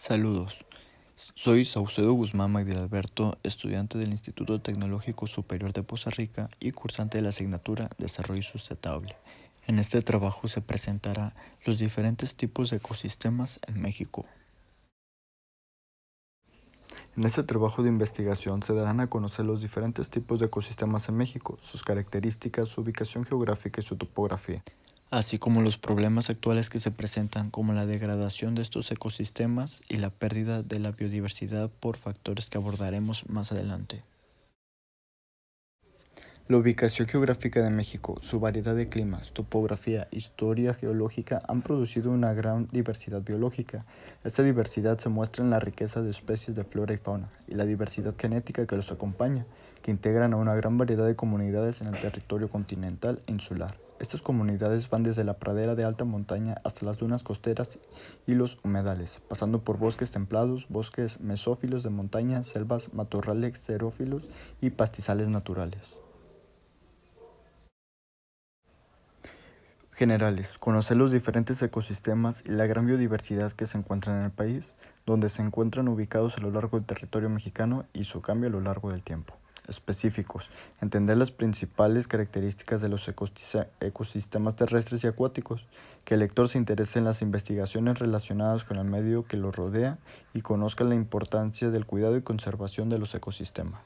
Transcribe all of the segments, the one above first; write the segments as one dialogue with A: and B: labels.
A: Saludos, soy Saucedo Guzmán Magdiel Alberto, estudiante del Instituto Tecnológico Superior de Poza Rica y cursante de la asignatura Desarrollo Sustentable. En este trabajo se presentará los diferentes tipos de ecosistemas en México. En este trabajo de investigación se darán a conocer los diferentes tipos de ecosistemas en México, sus características, su ubicación geográfica y su topografía, así como los problemas actuales que se presentan como la degradación de estos ecosistemas y la pérdida de la biodiversidad por factores que abordaremos más adelante. La ubicación geográfica de México, su variedad de climas, topografía, historia geológica han producido una gran diversidad biológica. Esta diversidad se muestra en la riqueza de especies de flora y fauna y la diversidad genética que los acompaña, que integran a una gran variedad de comunidades en el territorio continental e insular. Estas comunidades van desde la pradera de alta montaña hasta las dunas costeras y los humedales, pasando por bosques templados, bosques mesófilos de montaña, selvas, matorrales xerófilos y pastizales naturales. Generales, conocer los diferentes ecosistemas y la gran biodiversidad que se encuentran en el país, donde se encuentran ubicados a lo largo del territorio mexicano y su cambio a lo largo del tiempo. Específicos, entender las principales características de los ecosistemas terrestres y acuáticos, que el lector se interese en las investigaciones relacionadas con el medio que lo rodea y conozca la importancia del cuidado y conservación de los ecosistemas.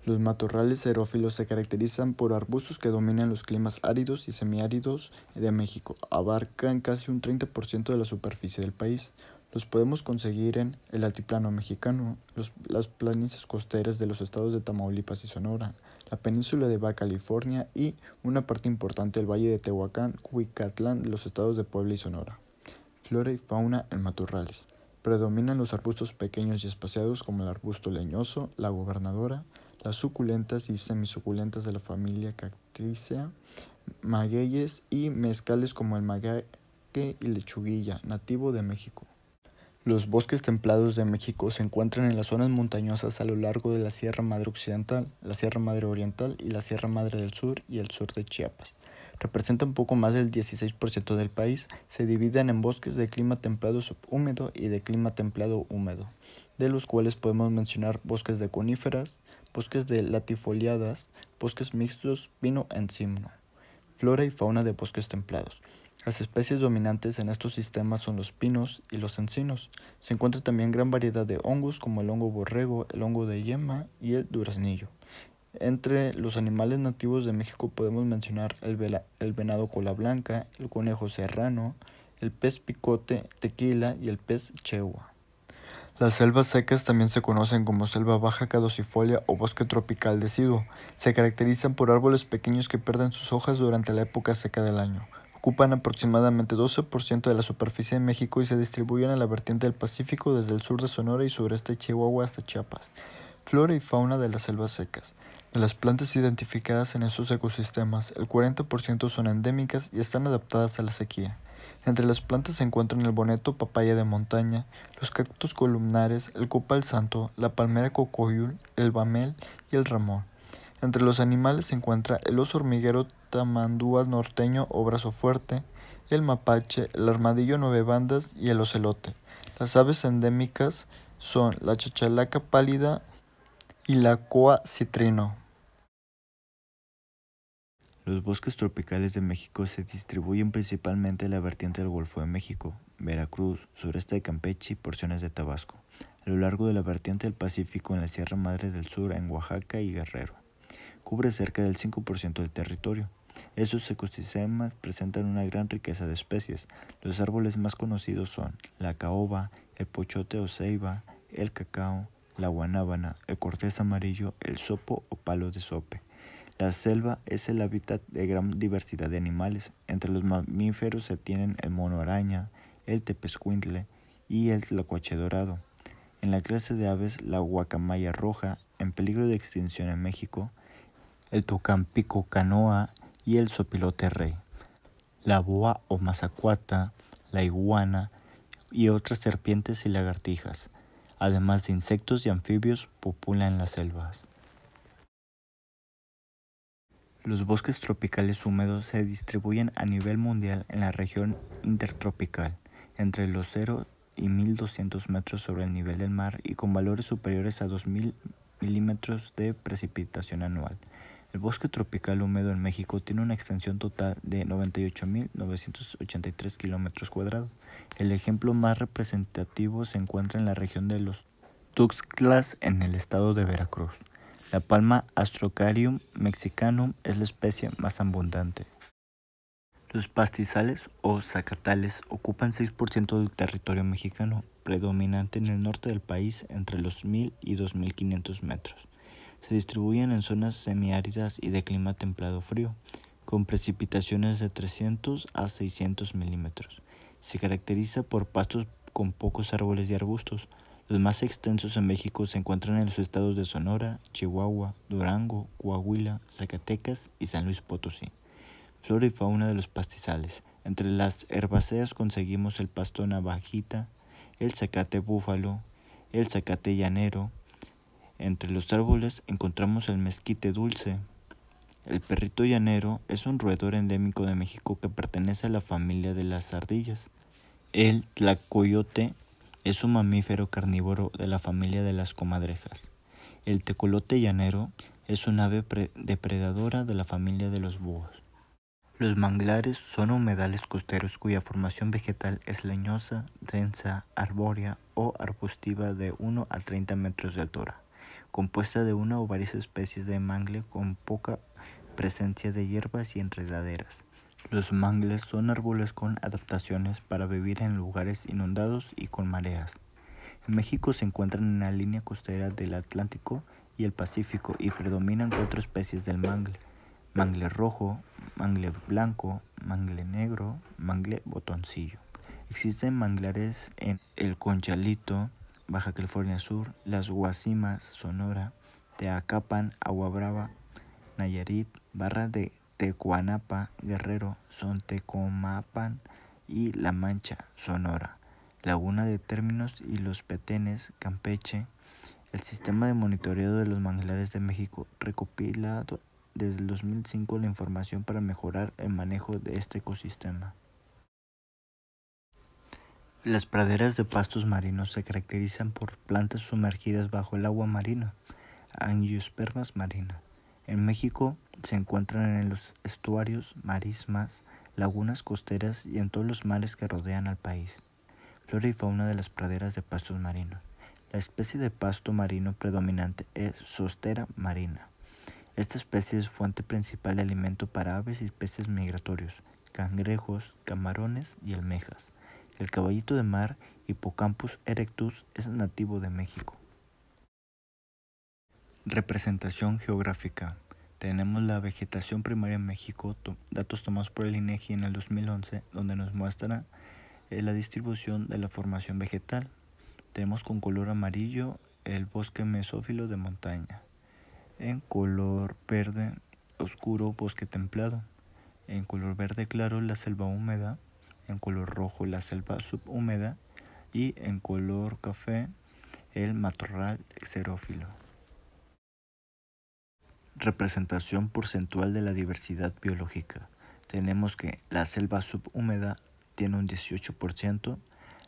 A: Los matorrales xerófilos se caracterizan por arbustos que dominan los climas áridos y semiáridos de México. Abarcan casi un 30% de la superficie del país. Los podemos conseguir en el altiplano mexicano, las planicies costeras de los estados de Tamaulipas y Sonora, la península de Baja California y una parte importante del valle de Tehuacán, Cuicatlán de los estados de Puebla y Sonora. Flora y fauna en matorrales. Predominan los arbustos pequeños y espaciados como el arbusto leñoso, la gobernadora, las suculentas y semisuculentas de la familia Cacticea, magueyes y mezcales como el maguey y lechuguilla, nativo de México. Los bosques templados de México se encuentran en las zonas montañosas a lo largo de la Sierra Madre Occidental, la Sierra Madre Oriental y la Sierra Madre del Sur y el sur de Chiapas. Representa un poco más del 16% del país. Se dividen en bosques de clima templado subhúmedo y de clima templado húmedo, de los cuales podemos mencionar bosques de coníferas, bosques de latifoliadas, bosques mixtos pino-encino. Flora y fauna de bosques templados. Las especies dominantes en estos sistemas son los pinos y los encinos. Se encuentra también gran variedad de hongos como el hongo borrego, el hongo de yema y el duraznillo. Entre los animales nativos de México podemos mencionar el venado cola blanca, el conejo serrano, el pez picote, tequila y el pez chehua. Las selvas secas también se conocen como selva baja caducifolia o bosque tropical deciduo. Se caracterizan por árboles pequeños que pierden sus hojas durante la época seca del año. Ocupan aproximadamente 12% de la superficie de México y se distribuyen en la vertiente del Pacífico desde el sur de Sonora y sureste de Chihuahua hasta Chiapas. Flora y fauna de las selvas secas. De las plantas identificadas en estos ecosistemas, el 40% son endémicas y están adaptadas a la sequía. Entre las plantas se encuentran el boneto papaya de montaña, los cactus columnares, el copal santo, la palmera cocoyul, el bamel y el ramón. Entre los animales se encuentra el oso hormiguero tamandúa norteño o brazo fuerte, el mapache, el armadillo nueve bandas y el ocelote. Las aves endémicas son la chachalaca pálida y la coa citrino. Los bosques tropicales de México se distribuyen principalmente en la vertiente del Golfo de México, Veracruz, sureste de Campeche y porciones de Tabasco, a lo largo de la vertiente del Pacífico en la Sierra Madre del Sur en Oaxaca y Guerrero. Cubre cerca del 5% del territorio. Estos ecosistemas presentan una gran riqueza de especies. Los árboles más conocidos son la caoba, el pochote o ceiba, el cacao, la guanábana, el cortés amarillo, el sopo o palo de sope. La selva es el hábitat de gran diversidad de animales. Entre los mamíferos se tienen el mono araña, el tepezcuintle y el tlacuache dorado. En la clase de aves, la guacamaya roja, en peligro de extinción en México, el tucán pico canoa y el sopilote rey, la boa o mazacuata, la iguana y otras serpientes y lagartijas, además de insectos y anfibios, populan las selvas. Los bosques tropicales húmedos se distribuyen a nivel mundial en la región intertropical, entre los 0 y 1200 metros sobre el nivel del mar y con valores superiores a 2000 milímetros de precipitación anual. El bosque tropical húmedo en México tiene una extensión total de 98.983 kilómetros cuadrados. El ejemplo más representativo se encuentra en la región de los Tuxtlas en el estado de Veracruz. La palma Astrocarium mexicanum es la especie más abundante. Los pastizales o zacatales ocupan 6% del territorio mexicano, predominante en el norte del país entre los 1000 y 2500 metros. Se distribuyen en zonas semiáridas y de clima templado frío, con precipitaciones de 300 a 600 milímetros. Se caracteriza por pastos con pocos árboles y arbustos. Los más extensos en México se encuentran en los estados de Sonora, Chihuahua, Durango, Coahuila, Zacatecas y San Luis Potosí. Flora y fauna de los pastizales. Entre las herbáceas conseguimos el pasto navajita, el zacate búfalo, el zacate llanero. Entre los árboles encontramos el mezquite dulce. El perrito llanero es un roedor endémico de México que pertenece a la familia de las ardillas. El tlacoyote es un mamífero carnívoro de la familia de las comadrejas. El tecolote llanero es un ave depredadora de la familia de los búhos. Los manglares son humedales costeros cuya formación vegetal es leñosa, densa, arbórea o arbustiva de 1 a 30 metros de altura, compuesta de una o varias especies de mangle con poca presencia de hierbas y enredaderas. Los mangles son árboles con adaptaciones para vivir en lugares inundados y con mareas. En México se encuentran en la línea costera del Atlántico y el Pacífico y predominan 4 especies del mangle: mangle rojo, mangle blanco, mangle negro, mangle botoncillo. Existen manglares en El Conchalito, Baja California Sur, Las Guasimas, Sonora, Teacapan, Agua Brava, Nayarit, Barra de Tecuanapa, Guerrero, Sontecomapan y La Mancha, Sonora, Laguna de Términos y Los Petenes, Campeche. El sistema de monitoreo de los manglares de México recopilado desde el 2005 la información para mejorar el manejo de este ecosistema. Las praderas de pastos marinos se caracterizan por plantas sumergidas bajo el agua marina, Angiospermas marina. En México se encuentran en los estuarios, marismas, lagunas costeras y en todos los mares que rodean al país. Flora y fauna de las praderas de pastos marinos. La especie de pasto marino predominante es Zostera marina. Esta especie es fuente principal de alimento para aves y peces migratorios, cangrejos, camarones y almejas. El caballito de mar, Hippocampus erectus, es nativo de México. Representación geográfica. Tenemos la vegetación primaria en México, datos tomados por el INEGI en el 2011, donde nos muestra la distribución de la formación vegetal. Tenemos con color amarillo el bosque mesófilo de montaña, en color verde oscuro bosque templado, en color verde claro la selva húmeda, en color rojo la selva subhúmeda y en color café el matorral xerófilo. Representación porcentual de la diversidad biológica. Tenemos que la selva subhúmeda tiene un 18%,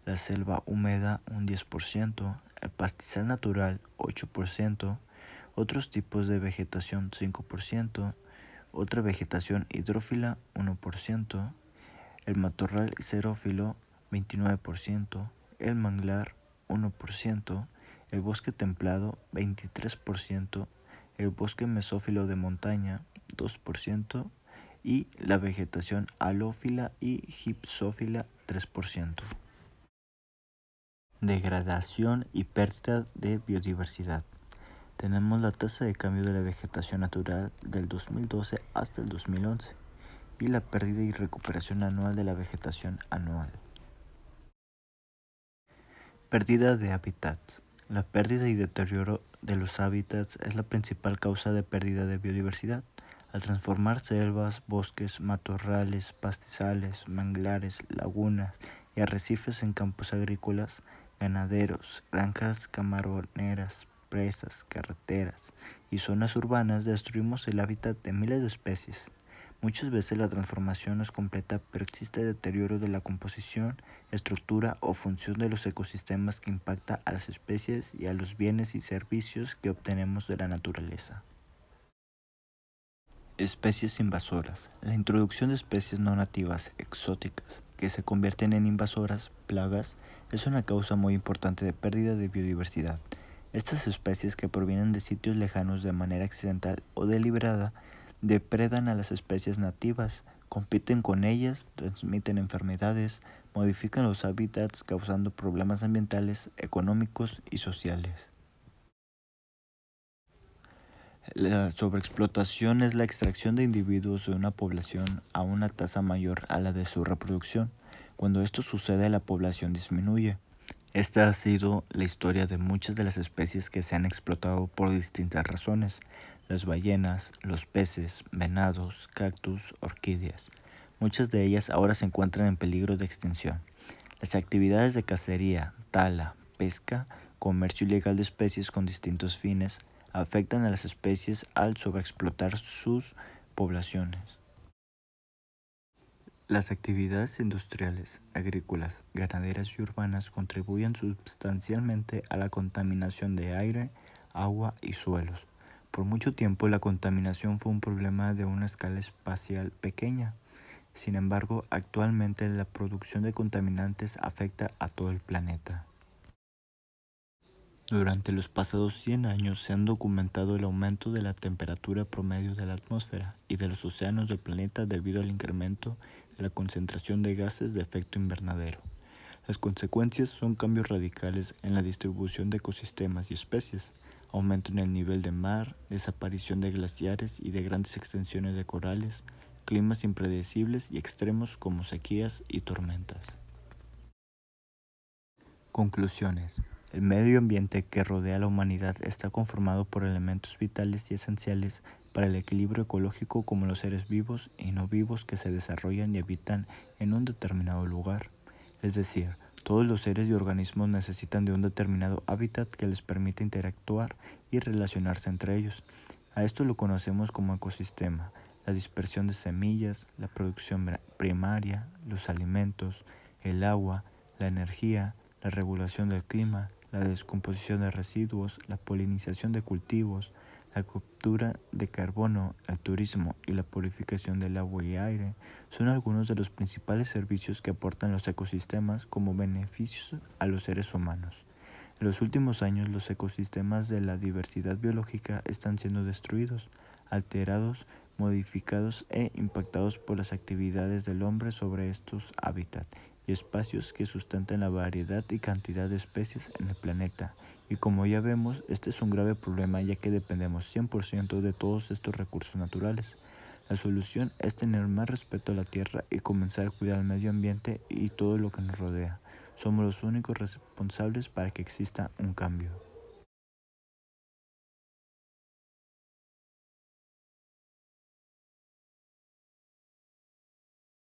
A: la selva húmeda un 10%, el pastizal natural 8%, otros tipos de vegetación 5%, otra vegetación hidrófila 1%, el matorral xerófilo 29%, el manglar 1%, el bosque templado 23%, el bosque mesófilo de montaña 2% y la vegetación halófila y gipsófila 3%. Degradación y pérdida de biodiversidad. Tenemos la tasa de cambio de la vegetación natural del 2012 hasta el 2011 y la pérdida y recuperación anual de la vegetación anual. Pérdida de hábitats. La pérdida y deterioro de los hábitats es la principal causa de pérdida de biodiversidad. Al transformar selvas, bosques, matorrales, pastizales, manglares, lagunas y arrecifes en campos agrícolas, ganaderos, granjas camaroneras, presas, carreteras
B: y zonas urbanas destruimos el hábitat de miles de especies. Muchas veces la transformación no es completa, pero existe deterioro de la composición, estructura o función de los ecosistemas que impacta a las especies y a los bienes y servicios que obtenemos de la naturaleza. Especies invasoras. La introducción de especies no nativas exóticas que se convierten en invasoras, plagas, es una causa muy importante de pérdida de biodiversidad. Estas especies que provienen de sitios lejanos de manera accidental o deliberada depredan a las especies nativas, compiten con ellas, transmiten enfermedades, modifican los hábitats causando problemas ambientales, económicos y sociales. La sobreexplotación es la extracción de individuos de una población a una tasa mayor a la de su reproducción. Cuando esto sucede, la población disminuye. Esta ha sido la historia de muchas de las especies que se han explotado por distintas razones. Las ballenas, los peces, venados, cactus, orquídeas. Muchas de ellas ahora se encuentran en peligro de extinción. Las actividades de cacería, tala, pesca, comercio ilegal de especies con distintos fines afectan a las especies al sobreexplotar sus poblaciones. Las actividades industriales, agrícolas, ganaderas y urbanas contribuyen sustancialmente a la contaminación de aire, agua y suelos. Por mucho tiempo la contaminación fue un problema de una escala espacial pequeña. Sin embargo, actualmente la producción de contaminantes afecta a todo el planeta. Durante los pasados 100 años se han documentado el aumento de la temperatura promedio de la atmósfera y de los océanos del planeta debido al incremento de la concentración de gases de efecto invernadero. Las consecuencias son cambios radicales en la distribución de ecosistemas y especies, aumento en el nivel de mar, desaparición de glaciares y de grandes extensiones de corales, climas impredecibles y extremos como sequías y tormentas. Conclusiones. El medio ambiente que rodea a la humanidad está conformado por elementos vitales y esenciales para el equilibrio ecológico como los seres vivos y no vivos que se desarrollan y habitan en un determinado lugar. Es decir, todos los seres y organismos necesitan de un determinado hábitat que les permita interactuar y relacionarse entre ellos. A esto lo conocemos como ecosistema. La dispersión de semillas, la producción primaria, los alimentos, el agua, la energía, la regulación del clima, la descomposición de residuos, la polinización de cultivos, la captura de carbono, el turismo y la purificación del agua y aire son algunos de los principales servicios que aportan los ecosistemas como beneficios a los seres humanos. En los últimos años, los ecosistemas de la diversidad biológica están siendo destruidos, alterados, modificados e impactados por las actividades del hombre sobre estos hábitats y espacios que sustentan la variedad y cantidad de especies en el planeta. Y como ya vemos, este es un grave problema ya que dependemos 100% de todos estos recursos naturales. La solución es tener más respeto a la tierra y comenzar a cuidar el medio ambiente y todo lo que nos rodea. Somos los únicos responsables para que exista un cambio.